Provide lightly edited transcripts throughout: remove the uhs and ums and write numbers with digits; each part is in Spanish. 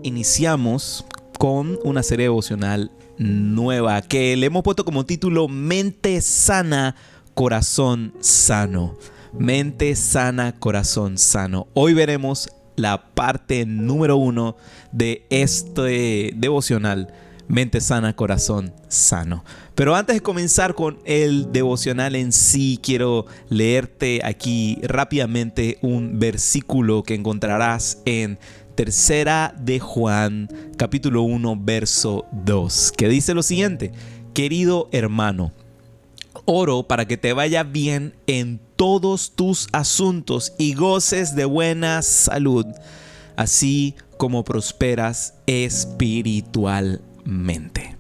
iniciamos con una serie devocional nueva que le hemos puesto como título Mente sana, corazón sano. Mente sana, corazón sano. Hoy veremos la parte número 1 de este devocional, Mente sana, corazón sano. Pero antes de comenzar con el devocional en sí, quiero leerte aquí rápidamente un versículo que encontrarás en Tercera de Juan, capítulo 1, verso 2, que dice lo siguiente: querido hermano, oro para que te vaya bien en todos tus asuntos y goces de buena salud, así como prosperas espiritualmente.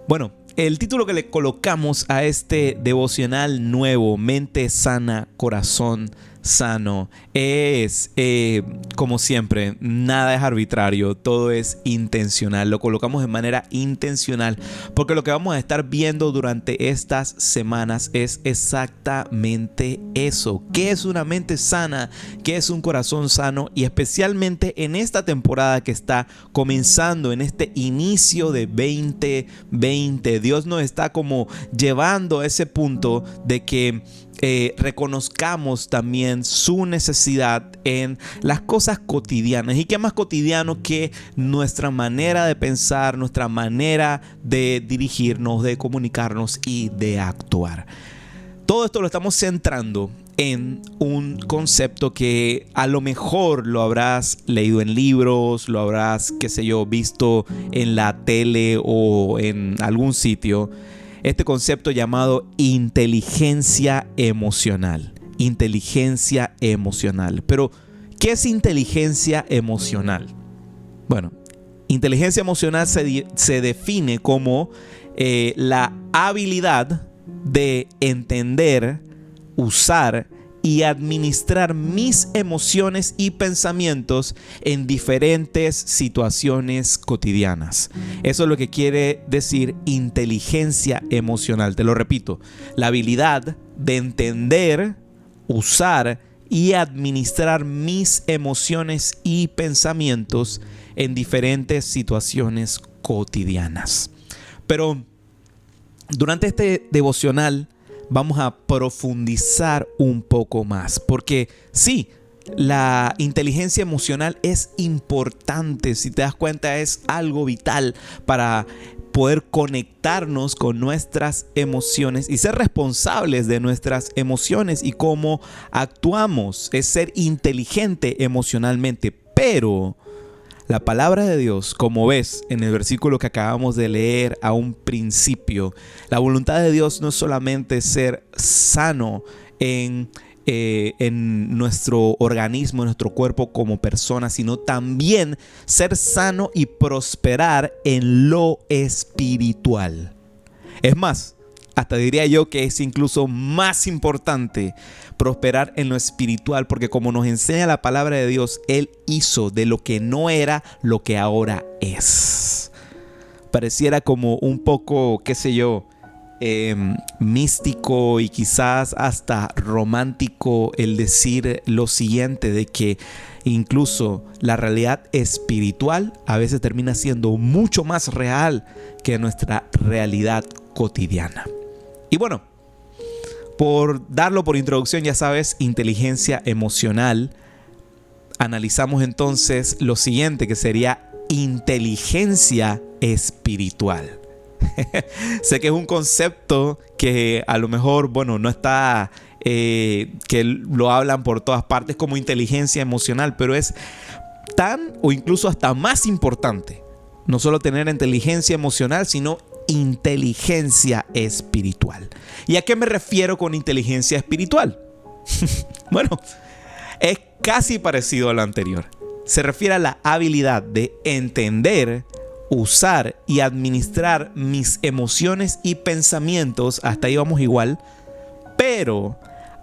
Bueno, el título que le colocamos a este devocional nuevo, Mente sana, corazón sano, es, como siempre, nada es arbitrario, todo es intencional. Lo colocamos de manera intencional porque lo que vamos a estar viendo durante estas semanas es exactamente eso. ¿Qué es una mente sana? ¿Qué es un corazón sano? Y especialmente en esta temporada que está comenzando, en este inicio de 2020, Dios nos está como llevando a ese punto de que reconozcamos también su necesidad en las cosas cotidianas. Y qué más cotidiano que nuestra manera de pensar, nuestra manera de dirigirnos, de comunicarnos y de actuar. Todo esto lo estamos centrando en un concepto que a lo mejor lo habrás leído en libros, lo habrás, visto en la tele o en algún sitio. Este concepto llamado inteligencia emocional. Inteligencia emocional. Pero, ¿qué es inteligencia emocional? Bueno, inteligencia emocional se define como la habilidad de entender, usar y administrar mis emociones y pensamientos en diferentes situaciones cotidianas. Eso es lo que quiere decir inteligencia emocional. Te lo repito, la habilidad de entender, usar y administrar mis emociones y pensamientos en diferentes situaciones cotidianas. Pero durante este devocional vamos a profundizar un poco más, porque sí, la inteligencia emocional es importante. Si te das cuenta, es algo vital para poder conectarnos con nuestras emociones y ser responsables de nuestras emociones y cómo actuamos. Es ser inteligente emocionalmente, pero la palabra de Dios, como ves en el versículo que acabamos de leer a un principio, la voluntad de Dios no es solamente ser sano en nuestro organismo, en nuestro cuerpo como persona, sino también ser sano y prosperar en lo espiritual. Es más, hasta diría yo que es incluso más importante prosperar en lo espiritual, porque como nos enseña la palabra de Dios, Él hizo de lo que no era lo que ahora es. Pareciera como un poco, místico y quizás hasta romántico el decir lo siguiente, de que incluso la realidad espiritual a veces termina siendo mucho más real que nuestra realidad cotidiana. Y bueno, por darlo por introducción, ya sabes, inteligencia emocional. Analizamos entonces lo siguiente, que sería inteligencia espiritual. Sé que es un concepto que a lo mejor, no está, que lo hablan por todas partes como inteligencia emocional, pero es tan o incluso hasta más importante no solo tener inteligencia emocional, sino inteligencia espiritual. ¿Y a qué me refiero con inteligencia espiritual? Bueno, es casi parecido a lo anterior. Se refiere a la habilidad de entender, usar y administrar mis emociones y pensamientos, hasta ahí vamos igual, pero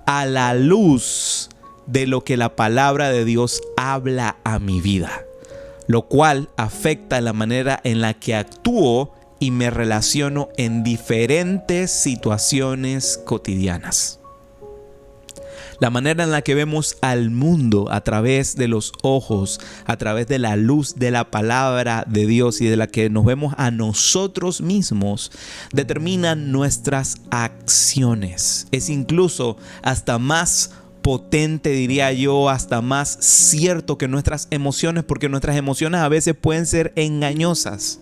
a la luz de lo que la palabra de Dios habla a mi vida, lo cual afecta la manera en la que actúo y me relaciono en diferentes situaciones cotidianas. La manera en la que vemos al mundo a través de los ojos, a través de la luz de la palabra de Dios y de la que nos vemos a nosotros mismos, determinan nuestras acciones. Es incluso hasta más potente, diría yo, hasta más cierto que nuestras emociones, porque nuestras emociones a veces pueden ser engañosas.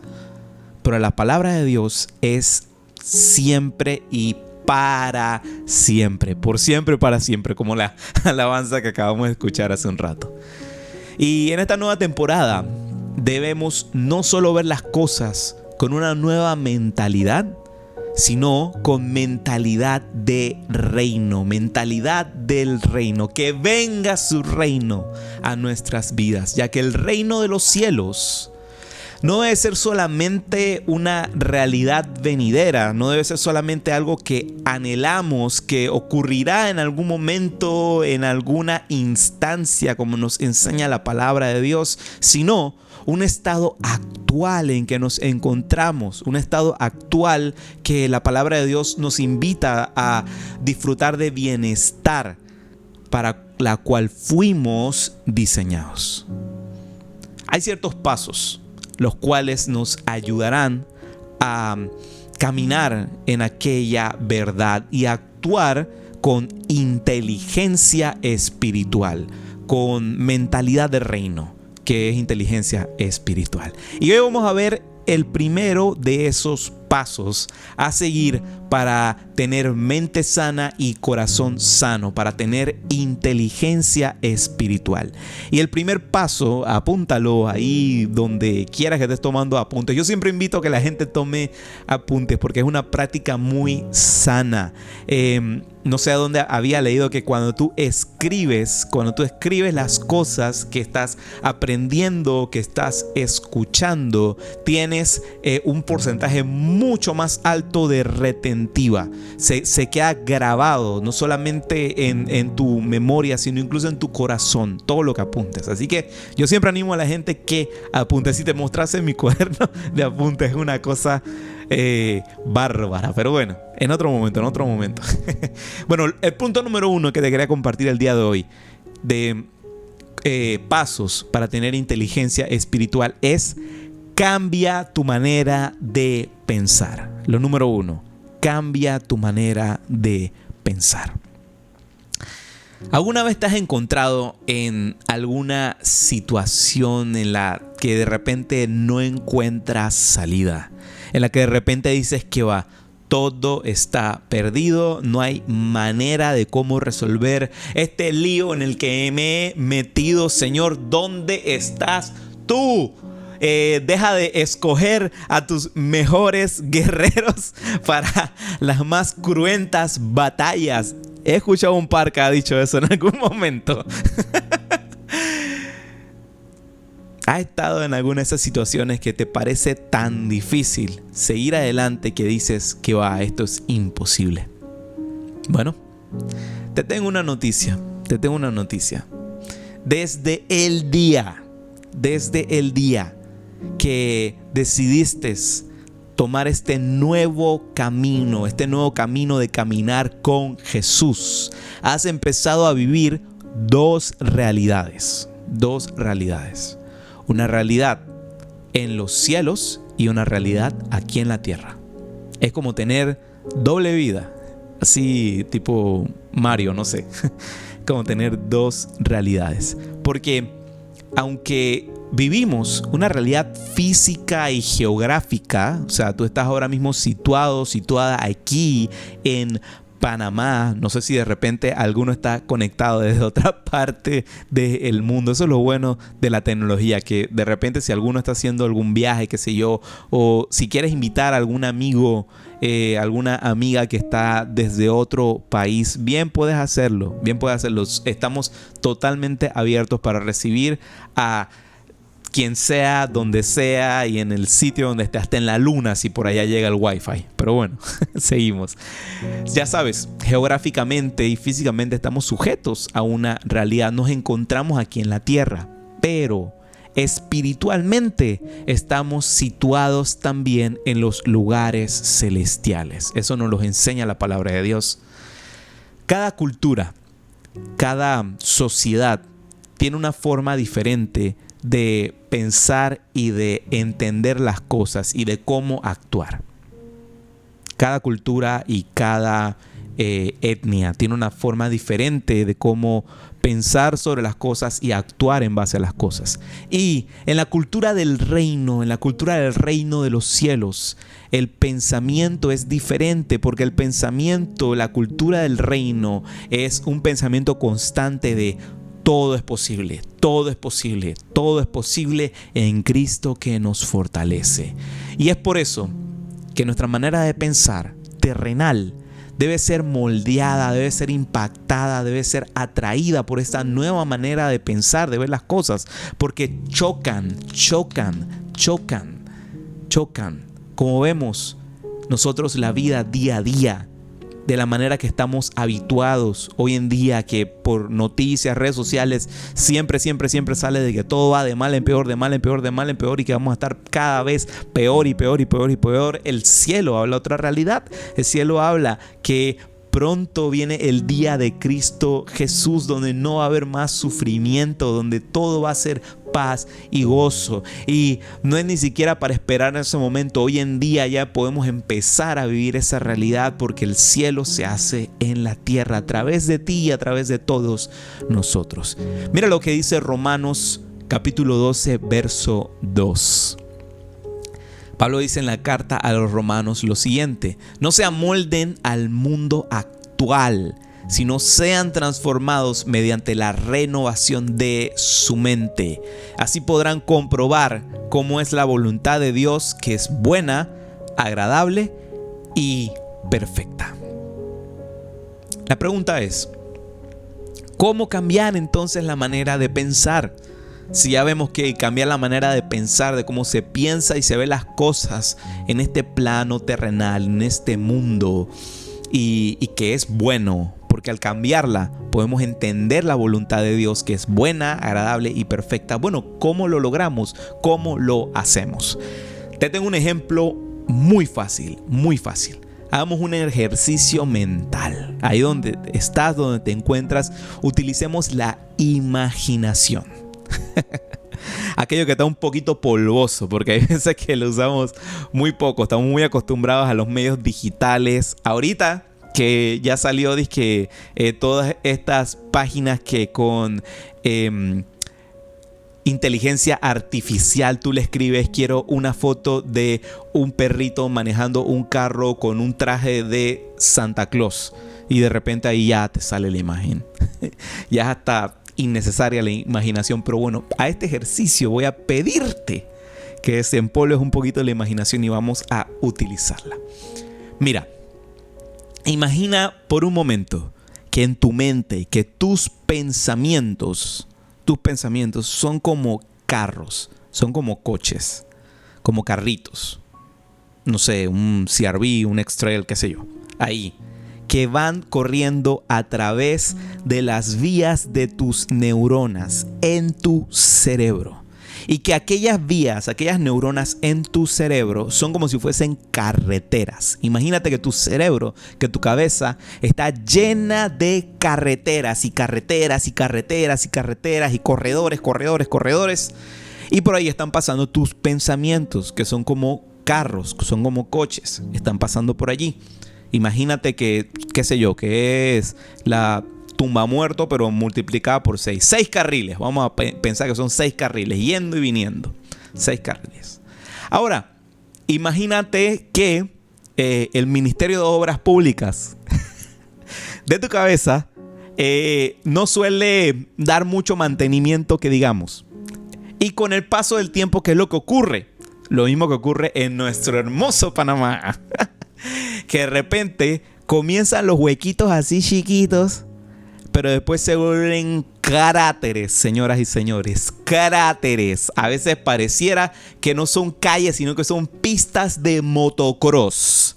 Pero la palabra de Dios es siempre y para siempre, por siempre y para siempre, como la alabanza que acabamos de escuchar hace un rato. Y en esta nueva temporada debemos no solo ver las cosas con una nueva mentalidad, sino con mentalidad de reino, mentalidad del reino, que venga su reino a nuestras vidas, ya que el reino de los cielos no debe ser solamente una realidad venidera, no debe ser solamente algo que anhelamos, que ocurrirá en algún momento, en alguna instancia, como nos enseña la palabra de Dios, sino un estado actual en que nos encontramos, un estado actual que la palabra de Dios nos invita a disfrutar de bienestar para la cual fuimos diseñados. Hay ciertos pasos los cuales nos ayudarán a caminar en aquella verdad y actuar con inteligencia espiritual, con mentalidad de reino, que es inteligencia espiritual. Y hoy vamos a ver el primero de esos pasos a seguir para tener mente sana y corazón sano, para tener inteligencia espiritual. Y el primer paso, apúntalo ahí donde quieras que estés tomando apuntes. Yo siempre invito a que la gente tome apuntes porque es una práctica muy sana. No sé a dónde había leído que cuando tú escribes las cosas que estás aprendiendo, que estás escuchando, tienes un porcentaje mucho más alto de retentiva. Se queda grabado, no solamente en tu memoria, sino incluso en tu corazón, todo lo que apuntes. Así que yo siempre animo a la gente que apunte. Si te mostrase mi cuaderno de apuntes, es una cosa bárbara, pero bueno, en otro momento. Bueno, el punto número 1 que te quería compartir el día de hoy de pasos para tener inteligencia espiritual es: cambia tu manera de pensar. Lo número 1, cambia tu manera de pensar. ¿Alguna vez te has encontrado en alguna situación en la que de repente no encuentras salida? En la que de repente dices que todo está perdido, no hay manera de cómo resolver este lío en el que me he metido. Señor, ¿dónde estás tú? Deja de escoger a tus mejores guerreros para las más cruentas batallas. He escuchado un par que ha dicho eso en algún momento. ¿Has estado en alguna de esas situaciones que te parece tan difícil seguir adelante que dices que esto es imposible? Bueno, te tengo una noticia. Desde el día que decidiste tomar este nuevo camino de caminar con Jesús, has empezado a vivir dos realidades. Una realidad en los cielos y una realidad aquí en la tierra. Es como tener doble vida, así tipo Mario, no sé. Como tener dos realidades. Porque aunque vivimos una realidad física y geográfica, o sea, tú estás ahora mismo situada aquí en Panamá, no sé si de repente alguno está conectado desde otra parte del mundo. Eso es lo bueno de la tecnología, que de repente si alguno está haciendo algún viaje, qué sé yo, o si quieres invitar a algún amigo, alguna amiga que está desde otro país, bien puedes hacerlo. Estamos totalmente abiertos para recibir a quien sea, donde sea y en el sitio donde esté, hasta en la luna si por allá llega el wifi. Pero bueno, seguimos. Ya sabes, geográficamente y físicamente estamos sujetos a una realidad. Nos encontramos aquí en la tierra, pero espiritualmente estamos situados también en los lugares celestiales. Eso nos lo enseña la palabra de Dios. Cada cultura, cada sociedad tiene una forma diferente de pensar y de entender las cosas y de cómo actuar. Cada cultura y cada etnia tiene una forma diferente de cómo pensar sobre las cosas y actuar en base a las cosas. Y en la cultura del reino de los cielos, el pensamiento es diferente, porque el pensamiento, la cultura del reino es un pensamiento constante de todo es posible, todo es posible, todo es posible en Cristo que nos fortalece. Y es por eso que nuestra manera de pensar terrenal debe ser moldeada, debe ser impactada, debe ser atraída por esta nueva manera de pensar, de ver las cosas, porque chocan. Como vemos nosotros la vida día a día, de la manera que estamos habituados hoy en día, que por noticias, redes sociales, siempre sale de que todo va de mal en peor, de mal en peor, de mal en peor, y que vamos a estar cada vez peor y peor y peor y peor. El cielo habla otra realidad. El cielo habla que pronto viene el día de Cristo Jesús, donde no va a haber más sufrimiento, donde todo va a ser paz y gozo. Y no es ni siquiera para esperar en ese momento. Hoy en día ya podemos empezar a vivir esa realidad, porque el cielo se hace en la tierra a través de ti y a través de todos nosotros. Mira lo que dice Romanos capítulo 12, verso 2. Pablo dice en la carta a los romanos lo siguiente: no se amolden al mundo actual, sino sean transformados mediante la renovación de su mente. Así podrán comprobar cómo es la voluntad de Dios, que es buena, agradable y perfecta. La pregunta es, ¿cómo cambiar entonces la manera de pensar? Si ya vemos que cambiar la manera de pensar, de cómo se piensa y se ven las cosas en este plano terrenal, en este mundo, y que es bueno, porque al cambiarla podemos entender la voluntad de Dios, que es buena, agradable y perfecta. Bueno, ¿cómo lo logramos? ¿Cómo lo hacemos? Te tengo un ejemplo muy fácil, muy fácil. Hagamos un ejercicio mental. Ahí donde estás, donde te encuentras, utilicemos la imaginación. Aquello que está un poquito polvoso, porque hay veces que lo usamos muy poco. Estamos muy acostumbrados a los medios digitales. Ahorita que ya salió todas estas páginas que con inteligencia artificial tú le escribes: quiero una foto de un perrito manejando un carro con un traje de Santa Claus, y de repente ahí ya te sale la imagen. Ya es hasta innecesaria la imaginación. Pero bueno, a este ejercicio voy a pedirte que desempolves un poquito la imaginación y vamos a utilizarla. Mira, imagina por un momento que en tu mente, que tus pensamientos son como carros, son como coches, como carritos. No sé, un CR-V, un X-Trail, qué sé yo. Ahí, que van corriendo a través de las vías de tus neuronas en tu cerebro. Y que aquellas vías, aquellas neuronas en tu cerebro son como si fuesen carreteras. Imagínate que tu cerebro, que tu cabeza está llena de carreteras y carreteras y carreteras y carreteras y corredores. Y por ahí están pasando tus pensamientos, que son como carros, que son como coches. Están pasando por allí. Imagínate que, qué sé yo, que es la tumba muerto, pero multiplicada por 6. 6 carriles. Vamos a pensar que son 6 carriles, yendo y viniendo. 6 carriles. Ahora, imagínate que el Ministerio de Obras Públicas de tu cabeza no suele dar mucho mantenimiento, que digamos. Y con el paso del tiempo, ¿qué es lo que ocurre? Lo mismo que ocurre en nuestro hermoso Panamá. Que de repente comienzan los huequitos así chiquitos, pero después se vuelven cráteres, señoras y señores. Cráteres. A veces pareciera que no son calles, sino que son pistas de motocross.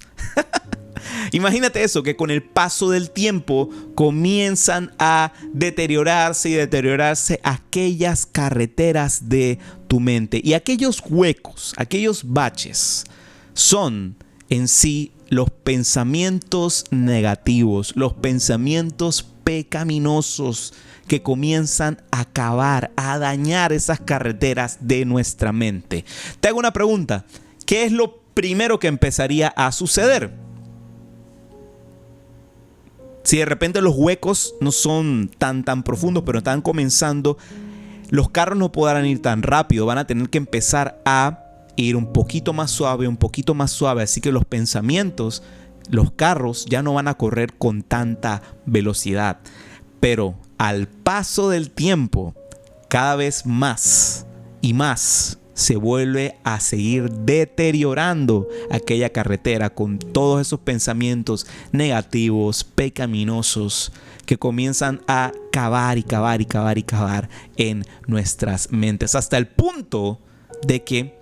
Imagínate eso, que con el paso del tiempo comienzan a deteriorarse aquellas carreteras de tu mente. Y aquellos huecos, aquellos baches, son en sí los pensamientos negativos, los pensamientos pecaminosos que comienzan a acabar, a dañar esas carreteras de nuestra mente. Te hago una pregunta. ¿Qué es lo primero que empezaría a suceder? Si de repente los huecos no son tan profundos, pero están comenzando, los carros no podrán ir tan rápido, van a tener que empezar a ir un poquito más suave, así que los pensamientos, los carros ya no van a correr con tanta velocidad. Pero al paso del tiempo, cada vez más y más se vuelve a seguir deteriorando aquella carretera con todos esos pensamientos negativos, pecaminosos, que comienzan a cavar en nuestras mentes, hasta el punto de que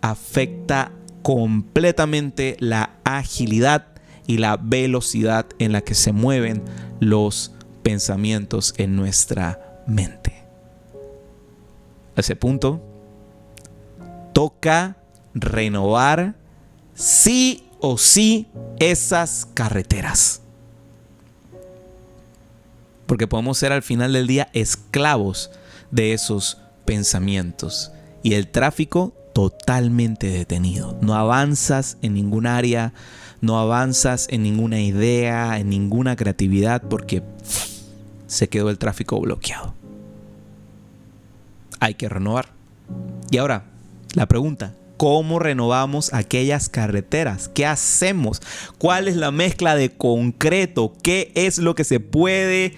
afecta completamente la agilidad y la velocidad en la que se mueven los pensamientos en nuestra mente. A ese punto, toca renovar sí o sí esas carreteras. Porque podemos ser al final del día esclavos de esos pensamientos. Y el tráfico totalmente detenido. No avanzas en ningún área, no avanzas en ninguna idea, en ninguna creatividad, porque se quedó el tráfico bloqueado. Hay que renovar. Y ahora, la pregunta: ¿cómo renovamos aquellas carreteras? ¿Qué hacemos? ¿Cuál es la mezcla de concreto? ¿Qué es lo que se puede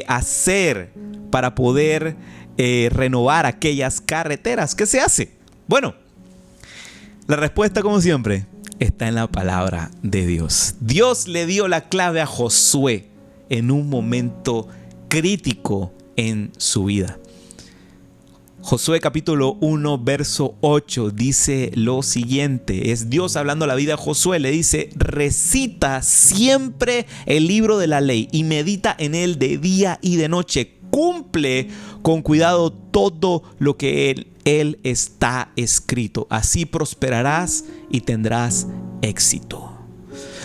hacer para poder renovar aquellas carreteras? ¿Qué se hace? Bueno, la respuesta, como siempre, está en la palabra de Dios. Dios le dio la clave a Josué en un momento crítico en su vida. Josué capítulo 1 verso 8 dice lo siguiente. Es Dios hablando a la vida de Josué. Le dice: recita siempre el libro de la ley y medita en él de día y de noche. Cumple con cuidado todo lo que él está escrito. Así prosperarás y tendrás éxito.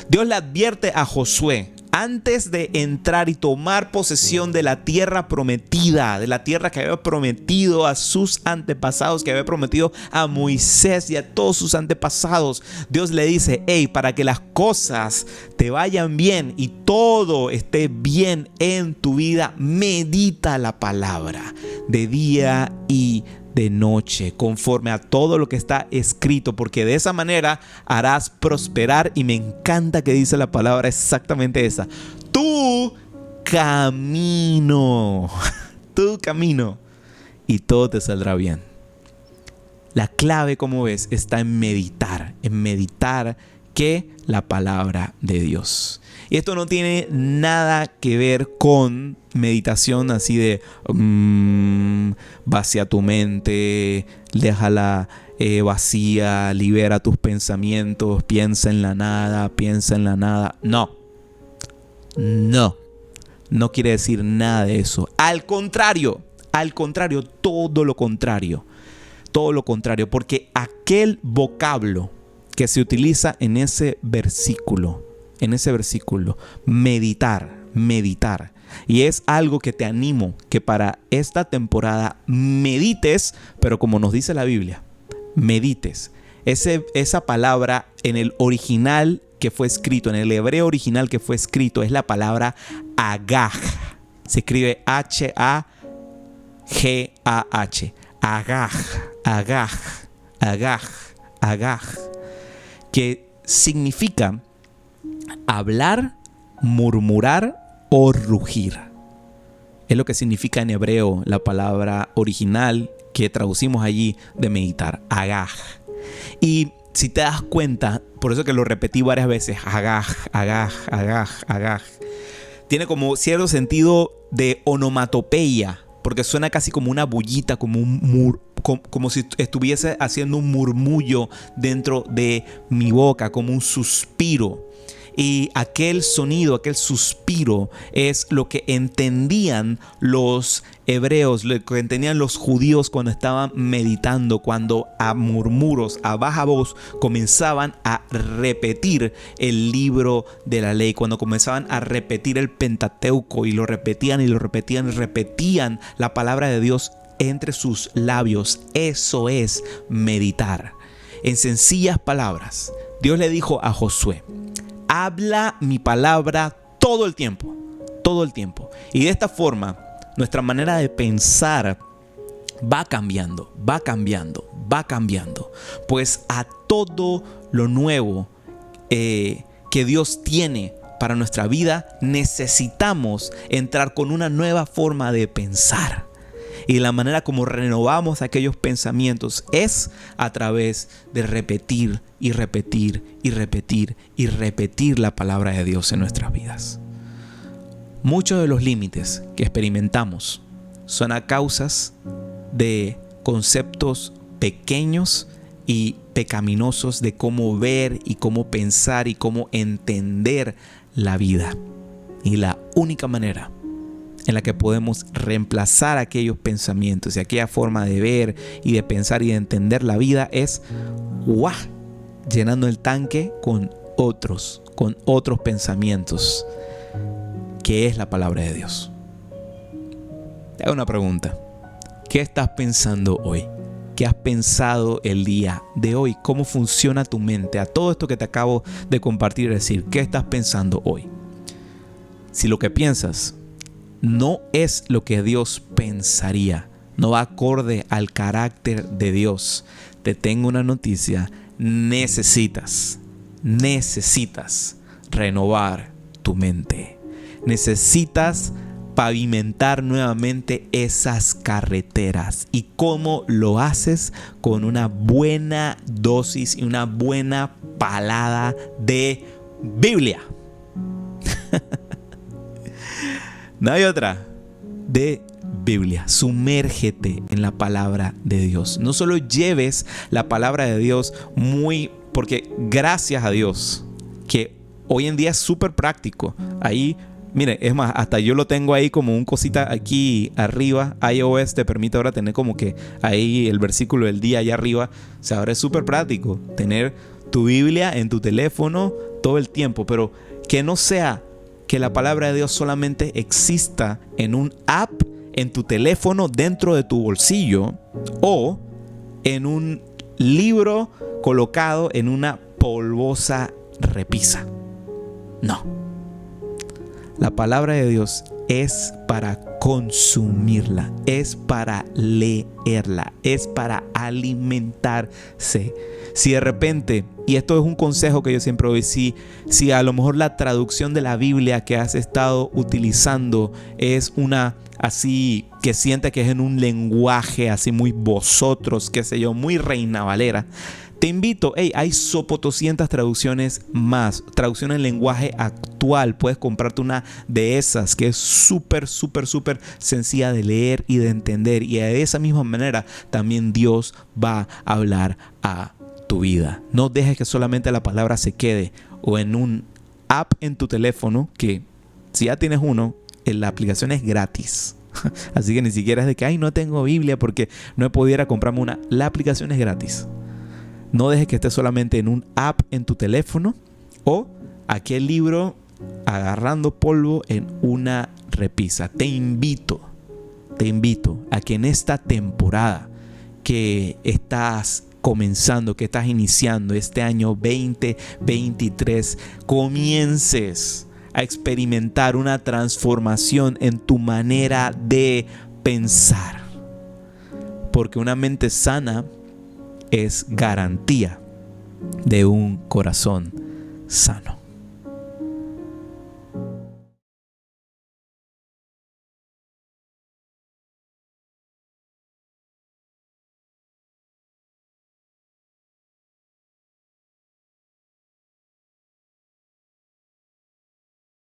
Dios le advierte a Josué antes de entrar y tomar posesión de la tierra prometida, de la tierra que había prometido a sus antepasados, que había prometido a Moisés y a todos sus antepasados. Dios le dice: hey, para que las cosas te vayan bien y todo esté bien en tu vida, medita la palabra de día y de noche, conforme a todo lo que está escrito, porque de esa manera harás prosperar. Y me encanta que dice la palabra exactamente esa: tu camino, y todo te saldrá bien. La clave, como ves, está en meditar que la palabra de Dios. Y esto no tiene nada que ver con meditación así de vacía tu mente, déjala vacía, libera tus pensamientos, piensa en la nada. No quiere decir nada de eso. Al contrario, todo lo contrario, porque aquel vocablo que se utiliza en ese versículo, meditar, y es algo que te animo que para esta temporada medites, pero como nos dice la Biblia, medites. Esa palabra en el original que fue escrito, en el hebreo original que fue escrito, es la palabra agaj. Se escribe H-A-G-A-H. Agaj, que significa hablar, murmurar o rugir. Es lo que significa en hebreo la palabra original que traducimos allí de meditar, agaj. Y si te das cuenta, por eso que lo repetí varias veces, agaj. Tiene como cierto sentido de onomatopeya, porque suena casi como una bullita, como si estuviese haciendo un murmullo dentro de mi boca, como un suspiro. Y aquel sonido, aquel suspiro es lo que entendían los hebreos, lo que entendían los judíos cuando estaban meditando, cuando a murmuros, a baja voz, comenzaban a repetir el libro de la ley, cuando comenzaban a repetir el Pentateuco y lo repetían y lo repetían y repetían la palabra de Dios entre sus labios. Eso es meditar. En sencillas palabras, Dios le dijo a Josué: habla mi palabra todo el tiempo, todo el tiempo. Y de esta forma, nuestra manera de pensar va cambiando, va cambiando, va cambiando. Pues a todo lo nuevo que Dios tiene para nuestra vida, necesitamos entrar con una nueva forma de pensar. Y la manera como renovamos aquellos pensamientos es a través de repetir y repetir y repetir y repetir la palabra de Dios en nuestras vidas. Muchos de los límites que experimentamos son a causas de conceptos pequeños y pecaminosos de cómo ver y cómo pensar y cómo entender la vida. Y la única manera en la que podemos reemplazar aquellos pensamientos y aquella forma de ver y de pensar y de entender la vida es llenando el tanque con otros pensamientos, que es la palabra de Dios. Te hago una pregunta. ¿Qué estás pensando hoy? ¿Qué has pensado el día de hoy? ¿Cómo funciona tu mente? A todo esto que te acabo de compartir y decir, ¿qué estás pensando hoy? Si lo que piensas no es lo que Dios pensaría, no va acorde al carácter de Dios, te tengo una noticia: necesitas renovar tu mente. Necesitas pavimentar nuevamente esas carreteras. ¿Y cómo lo haces? Con una buena dosis y una buena palada de Biblia. No hay otra. De Biblia. Sumérgete en la palabra de Dios. No solo lleves la palabra de Dios porque gracias a Dios que hoy en día es súper práctico. Ahí, mire, es más, hasta yo lo tengo ahí como un cosita aquí arriba. iOS te permite ahora tener como que ahí el versículo del día allá arriba. O sea, ahora es súper práctico tener tu Biblia en tu teléfono todo el tiempo, pero que no sea que la palabra de Dios solamente exista en un app en tu teléfono dentro de tu bolsillo o en un libro colocado en una polvosa repisa. No. La palabra de Dios es para consumirla, es para leerla, es para alimentarse. Si de repente, y esto es un consejo que yo siempre doy, si a lo mejor la traducción de la Biblia que has estado utilizando es una así que siente que es en un lenguaje así muy vosotros, qué sé yo, muy Reina Valera, te invito, hay sopotoscientas traducciones más, traducción en lenguaje actual. Puedes comprarte una de esas que es súper sencilla de leer y de entender. Y de esa misma manera también Dios va a hablar a tu vida. No dejes que solamente la palabra se quede o en un app en tu teléfono, que si ya tienes uno, la aplicación es gratis. Así que ni siquiera es de que no tengo Biblia porque no he podido comprarme una. La aplicación es gratis. No dejes que esté solamente en un app en tu teléfono o aquel libro agarrando polvo en una repisa. Te invito a que en esta temporada que estás comenzando, que estás iniciando este año 2023, comiences a experimentar una transformación en tu manera de pensar. Porque una mente sana es garantía de un corazón sano.